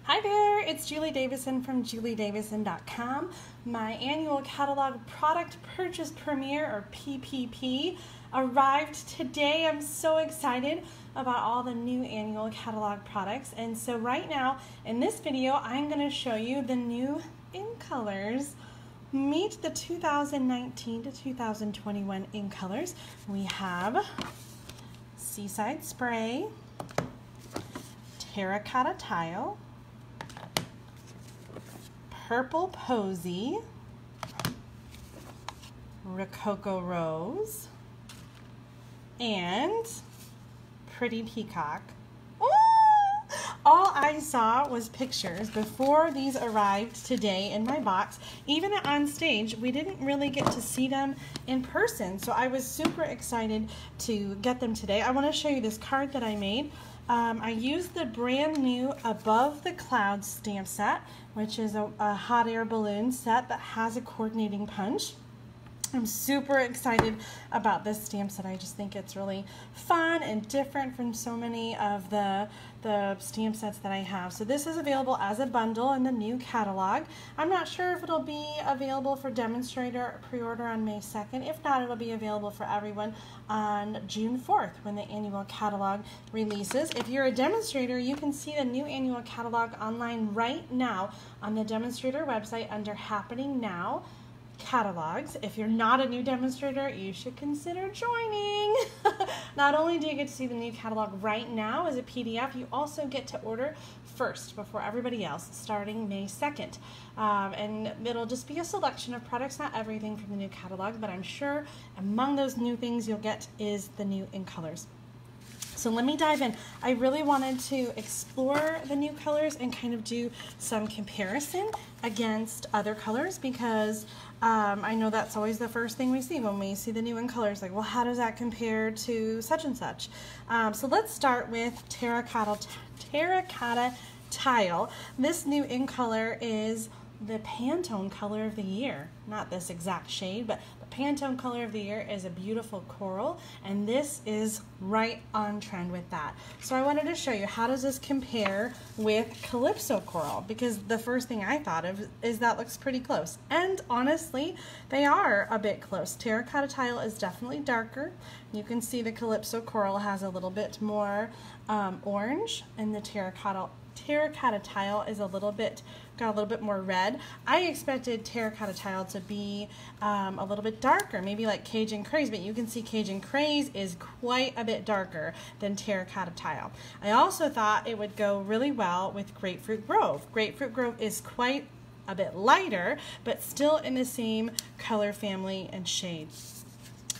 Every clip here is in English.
Hi there, it's Julie Davison from juliedavison.com. My annual catalog product purchase premiere, or PPP, arrived today. I'm so excited about all the new annual catalog products. And so right now in this video, I'm going to show you the new in colors. Meet the 2019 to 2021 in colors. We have Seaside Spray, Terracotta Tile, Purple Posy, Rococo Rose, and Pretty Peacock. Ooh! All I saw was pictures before these arrived today in my box. Even on stage, we didn't really get to see them in person, so I was super excited to get them today. I want to show you this card that I made. I used the brand new Above the Clouds stamp set, which is a hot air balloon set that has a coordinating punch. I'm super excited about this stamp set. I just think it's really fun and different from so many of the stamp sets that I have. So this is available as a bundle in the new catalog. I'm not sure if it'll be available for demonstrator pre-order on May 2nd. If not, it'll be available for everyone on June 4th when the annual catalog releases. If you're a demonstrator, you can see the new annual catalog online right now on the demonstrator website under Happening Now Catalogs. If you're not a new demonstrator, you should consider joining. Not only do you get to see the new catalog right now as a PDF, you also get to order first before everybody else starting May 2nd. And it'll just be a selection of products, not everything from the new catalog, but I'm sure among those new things you'll get is the new in colors. So let me dive in. I really wanted to explore the new colors and kind of do some comparison against other colors because I know that's always the first thing we see when we see the new in colors. Like, well, how does that compare to such and such? So let's start with Terracotta Tile. This new in color is the Pantone color of the year. Not this exact shade, but the Pantone color of the year is a beautiful coral, and this is right on trend with that. So I wanted to show you, how does this compare with Calypso Coral? Because the first thing I thought of is that looks pretty close. And honestly, they are a bit close. Terracotta Tile is definitely darker. You can see the Calypso Coral has a little bit more orange, and the Terracotta Tile is got a little bit more red. I expected Terracotta Tile to be a little bit darker, maybe like Cajun Craze, but you can see Cajun Craze is quite a bit darker than Terracotta Tile. I also thought it would go really well with Grapefruit Grove. Grapefruit Grove is quite a bit lighter, but still in the same color family and shade.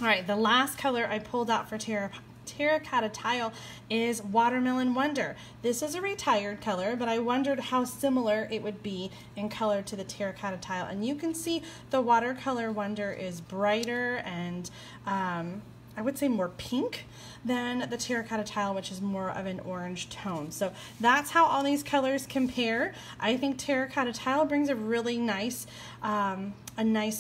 All right, the last color I pulled out for Terracotta Tile is Watermelon Wonder. This is a retired color, but I wondered how similar it would be in color to the Terracotta Tile. And you can see the Watercolor Wonder is brighter and I would say more pink than the Terracotta Tile, which is more of an orange tone. So that's how all these colors compare. I think Terracotta Tile brings a really nice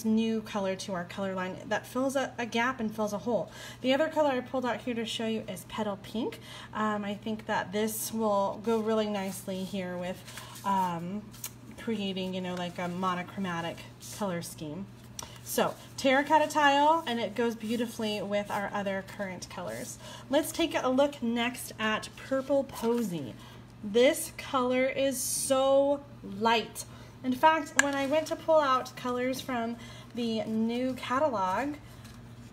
new color to our color line that fills a gap and fills a hole. The other color I pulled out here to show you is Petal Pink. I think that this will go really nicely here with creating, like a monochromatic color scheme. So Terracotta Tile, and it goes beautifully with our other current colors. Let's take a look next at Purple Posy. This color is so light. In fact, when I went to pull out colors from the new catalog,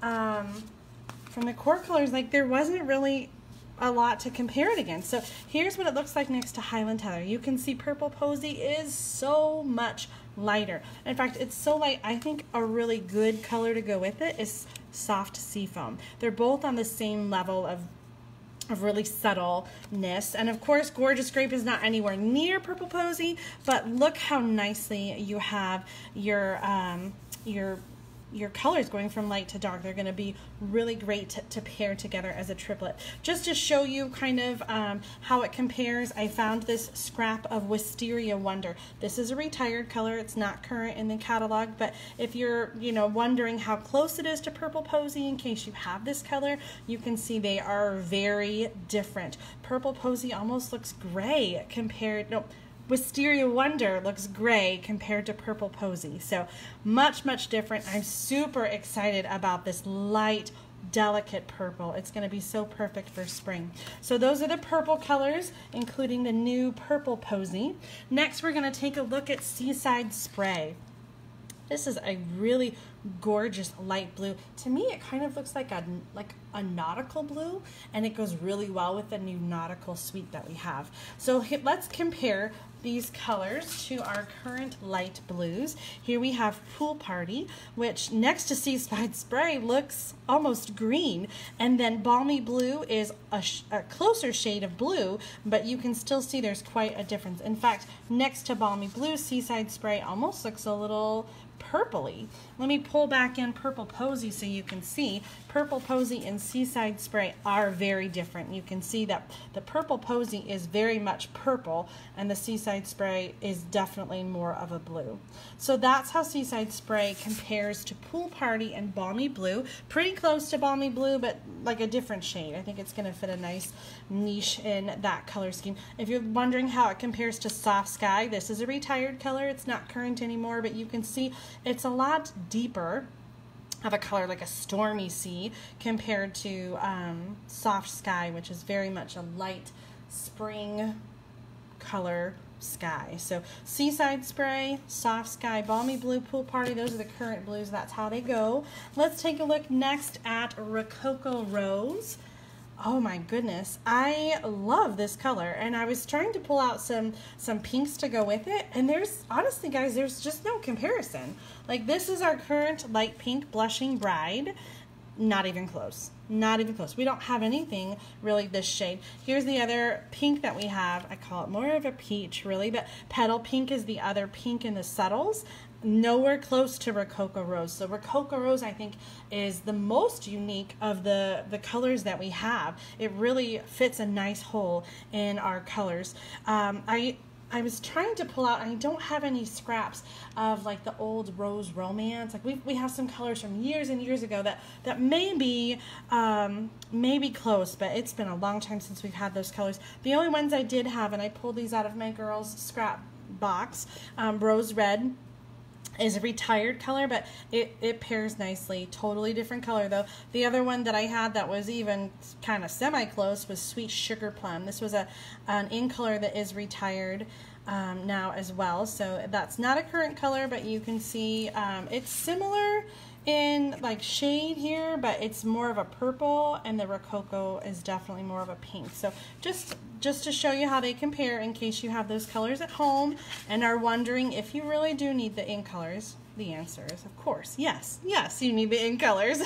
from the core colors, like there wasn't really a lot to compare it against. So here's what it looks like next to Highland Heather. You can see Purple Posy is so much lighter. In fact, it's so light, I think a really good color to go with it is Soft Seafoam. They're both on the same level of really subtleness. And of course, Gorgeous Grape is not anywhere near Purple Posy, but look how nicely you have your colors going from light to dark. They're going to be really great to pair together as a triplet. Just to show you kind of how it compares, I found this scrap of Wisteria Wonder. This is a retired color. It's not current in the catalog, but if you're wondering how close it is to Purple Posy, in case you have this color, you can see they are very different. Purple Posy almost looks gray compared, no, Wisteria Wonder looks gray compared to Purple Posy. So much, much different. I'm super excited about this light, delicate purple. It's going to be so perfect for spring. So those are the purple colors, including the new Purple Posy. Next, we're going to take a look at Seaside Spray. This is a really gorgeous light blue. To me, it kind of looks like a nautical blue, and it goes really well with the new nautical suite that we have. So let's compare these colors to our current light blues. Here we have Pool Party, which next to Seaside Spray looks almost green, and then Balmy Blue is a closer shade of blue, but you can still see there's quite a difference. In fact, next to Balmy Blue, Seaside Spray almost looks a little purpley. Let me pull back in Purple Posy so you can see. Purple Posy and Seaside Spray are very different. You can see that the Purple Posy is very much purple, and the Seaside Spray is definitely more of a blue. So that's how Seaside Spray compares to Pool Party and Balmy Blue. Pretty close to Balmy Blue, but like a different shade. I think it's going to fit a nice niche in that color scheme. If you're wondering how it compares to Soft Sky, this is a retired color. It's not current anymore, but you can see it's a lot deeper of a color, like a stormy sea, compared to Soft Sky, which is very much a light spring color sky. So Seaside Spray, Soft Sky, Balmy Blue, Pool Party, those are the current blues. That's how they go. Let's take a look next at Rococo Rose. Oh my goodness, I love this color, and I was trying to pull out some pinks to go with it, and there's, honestly guys, there's just no comparison. Like, this is our current light pink Blushing Bride. Not even close. Not even close. We don't have anything really this shade. Here's the other pink that we have. I call it more of a peach really, but Petal Pink is the other pink in the subtles. Nowhere close to Rococo Rose. So Rococo Rose, I think, is the most unique of the colors that we have. It really fits a nice hole in our colors. I was trying to pull out, and I don't have any scraps of like the old Rose Romance. Like we have some colors from years and years ago that may be close, but it's been a long time since we've had those colors. The only ones I did have, and I pulled these out of my girls' scrap box, Rose Red is a retired color, but it pairs nicely. Totally different color though. The other one that I had that was even kind of semi-close was Sweet Sugar Plum. This was an in color that is retired now as well. So that's not a current color, but you can see it's similar in like shade here, but it's more of a purple, and the Rococo is definitely more of a pink. So just to show you how they compare in case you have those colors at home and are wondering if you really do need the in colors. The answer is, of course, yes. Yes, you need the in colors.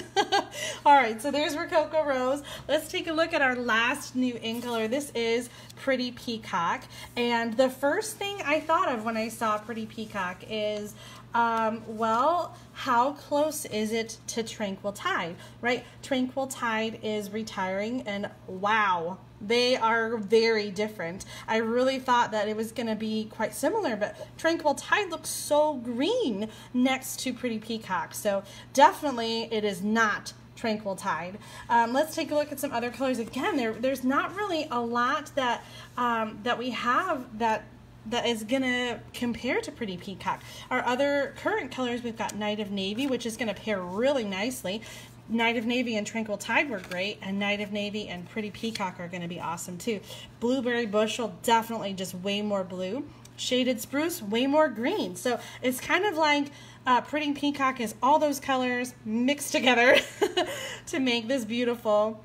All right, so there's Rococo Rose. Let's take a look at our last new in color. This is Pretty Peacock. And the first thing I thought of when I saw Pretty Peacock is, well, how close is it to Tranquil Tide, right? Tranquil Tide is retiring, and wow, they are very different. I really thought that it was going to be quite similar, but Tranquil Tide looks so green next to Pretty Peacock. So definitely it is not Tranquil Tide. Let's take a look at some other colors. Again, there's not really a lot that that we have that is going to compare to Pretty Peacock. Our other current colors, we've got Night of Navy, which is going to pair really nicely. Night of Navy and Tranquil Tide were great, and Night of Navy and Pretty Peacock are going to be awesome too. Blueberry Bushel, definitely just way more blue. Shaded Spruce, way more green. So it's kind of like Pretty Peacock is all those colors mixed together to make this beautiful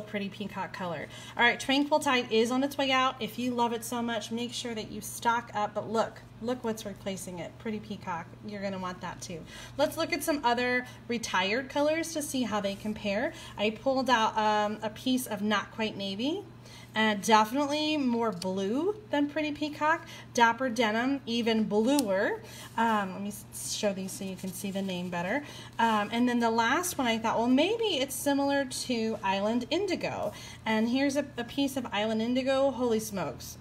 Pretty Peacock color. All right, Tranquil Tide is on its way out. If you love it so much, make sure that you stock up. But look what's replacing it. Pretty Peacock. You're going to want that too. Let's look at some other retired colors to see how they compare. I pulled out a piece of Not Quite Navy. Definitely more blue than Pretty Peacock. Dapper Denim, even bluer. Let me show these so you can see the name better. And then the last one I thought, well, maybe it's similar to Island Indigo. And here's a piece of Island Indigo. Holy smokes.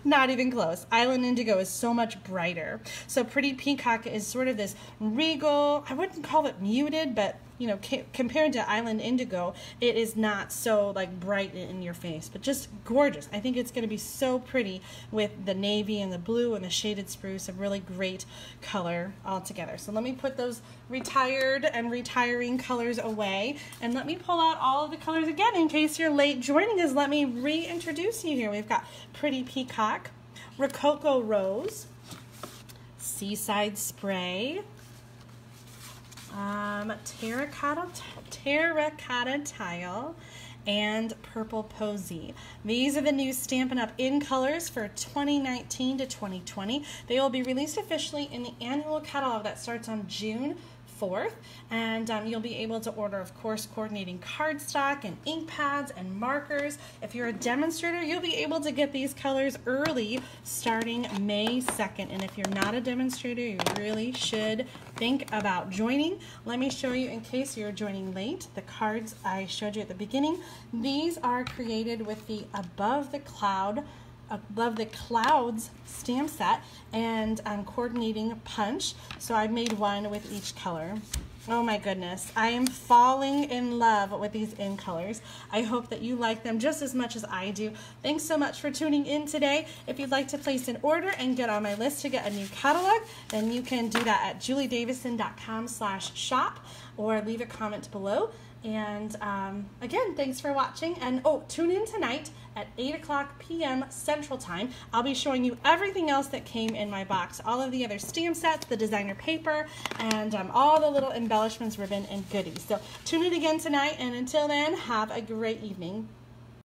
Not even close. Island Indigo is so much brighter. So Pretty Peacock is sort of this regal, I wouldn't call it muted, but you know, compared to Island Indigo, it is not so like bright in your face, but just gorgeous. I think it's going to be so pretty with the navy and the blue and the shaded spruce, a really great color all together. So let me put those retired and retiring colors away, and let me pull out all of the colors again in case you're late joining us. Let me reintroduce you here. We've got Pretty Peacock, Rococo Rose, Seaside Spray, terracotta Tile, and Purple Posy. These are the new Stampin' Up! In colors for 2019 to 2020. They will be released officially in the annual catalog that starts on June 4th, and you'll be able to order, of course, coordinating cardstock and ink pads and markers. If you're a demonstrator, you'll be able to get these colors early starting May 2nd, and if you're not a demonstrator, you really should think about joining. Let me show you, in case you're joining late, the cards I showed you at the beginning. These are created with the Above the Clouds stamp set and coordinating punch. So I made one with each color. Oh my goodness, I am falling in love with these in colors. I hope that you like them just as much as I do. Thanks so much for tuning in today. If you'd like to place an order and get on my list to get a new catalog, then you can do that at juliedavison.com/shop or leave a comment below. And again, thanks for watching. And tune in tonight at 8 p.m. Central Time. I'll be showing you everything else that came in my box. All of the other stamp sets, the designer paper, and all the little embellishments, ribbon, and goodies. So tune in again tonight. And until then, have a great evening.